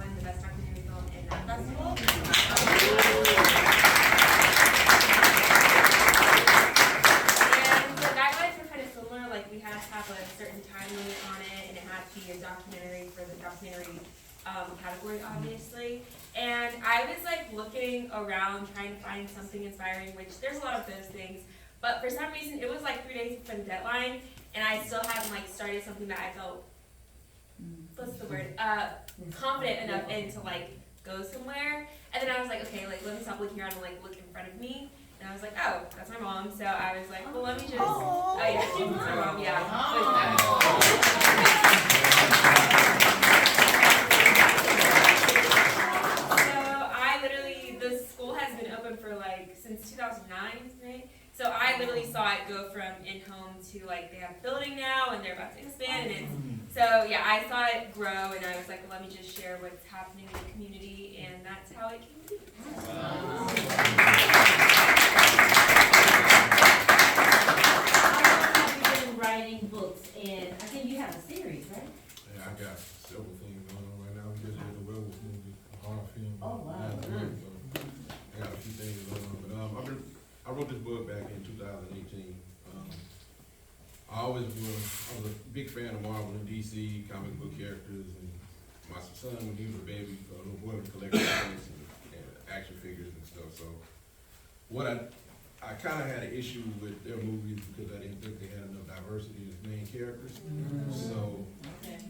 won the Best Documentary Film in that festival. And the guidelines were kind of similar, like we had to have a certain time limit on it, and it had to be a documentary for the documentary category, obviously. And I was like looking around trying to find something inspiring, which there's a lot of those things, but for some reason it was like 3 days before the deadline, and I still hadn't like started something that I felt, what's the word, confident enough in to like go somewhere. And then I was like, okay, like let me stop looking around and like look in front of me. And I was like, oh, that's my mom. So I was like, well, let me just, oh yeah, that's my mom, yeah. The school has been open for like since 2009, right? So I literally saw it go from in-home to like they have a building now and they're about to expand, and so yeah, I saw it grow, and I was like, well, let me just share what's happening in the community, and that's how it came to be. How long have you been writing books? And I think you have a series, right? Yeah, I got several things going on right now. We just did a werewolf movie, a horror film. Oh, wow. I got a few things going on, but I wrote this book back in 2018. I was a big fan of Marvel and DC comic book characters, and my son, when he was a baby, a little boy, would collect comics and action figures and stuff. So what I kind of had an issue with their movies because I didn't think they had enough diversity as main characters. So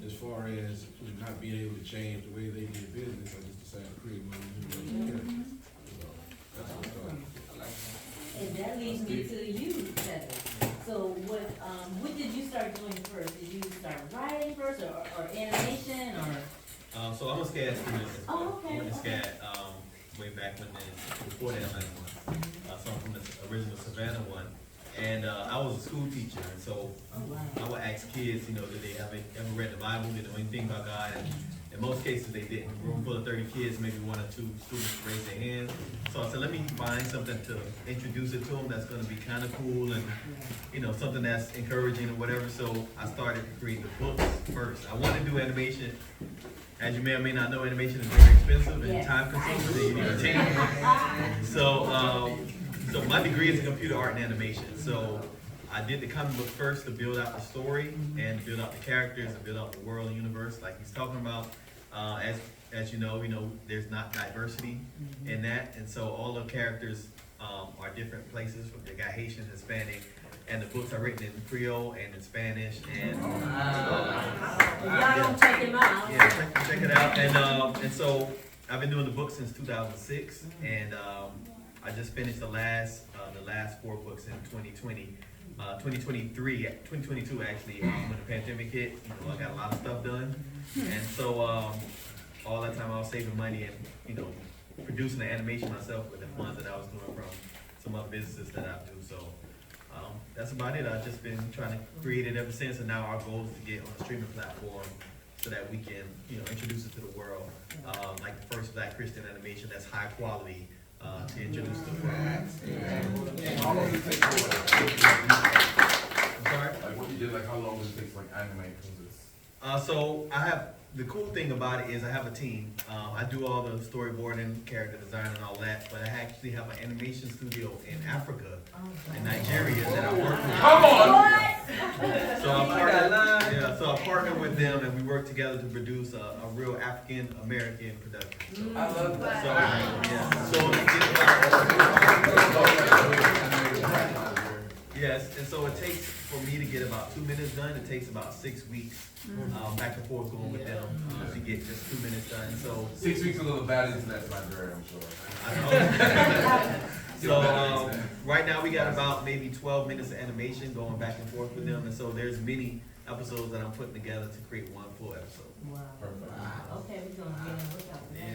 as far as not being able to change the way they did business, I just decided to create my own characters. So that's what I thought. And that leads me to you, Heather. So what did you start doing first? Did you start writing first, or animation, or? So I'm a SCAD student. Oh, okay. I went to SCAD way back before the Atlanta one. So I'm from the original Savannah one. And I was a school teacher, and so I would ask kids, did they ever read the Bible, did they know anything about God? And in most cases they didn't. Room full of 30 kids, maybe 1 or 2 students raise their hands. So I said, let me find something to introduce it to them that's going to be kind of cool and, something that's encouraging or whatever. So I started to create the books first. I wanted to do animation. As you may or may not know, animation is very expensive and time consuming, and you need a team. So my degree is in computer art and animation. So I did the comic book first to build out the story and build out the characters and build out the world and universe like he's talking about. As you know, there's not diversity in that, and so all the characters are different places. They got Haitian, Hispanic, and the books are written in Creole and in Spanish. And Y'all don't check him out. Yeah, check it out. And so I've been doing the book since 2006, and I just finished the last 4 books in 2020. 2022 actually, when the pandemic hit, I got a lot of stuff done, and so all that time I was saving money and producing the animation myself with the funds that I was doing from some other businesses that I do. So that's about it. I've just been trying to create it ever since, and now our goal is to get on a streaming platform so that we can introduce it to the world, like the first Black Christian animation that's high quality. To introduce the world. How long does it take to I'm sorry? like what you did, like how long does it take to like animate? So I have, the cool thing about it is I have a team. I do all the storyboarding, character design and all that, but I actually have an animation studio in Africa, in Nigeria that I work with. Come on! So I partner with them and we work together to produce a real African American production. I love that. Yes, and so it takes, for me to get about 2 minutes done, it takes about 6 weeks, back and forth going with them, to get just 2 minutes done, so. 6 weeks a little bad internet library, I'm sure. So, right now we got about maybe 12 minutes of animation going back and forth with them, and so there's many episodes that I'm putting together to create one full episode. Wow. Perfect. Okay, we're gonna get a look out for Yeah.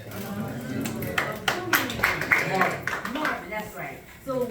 that. Marvin, that's right. So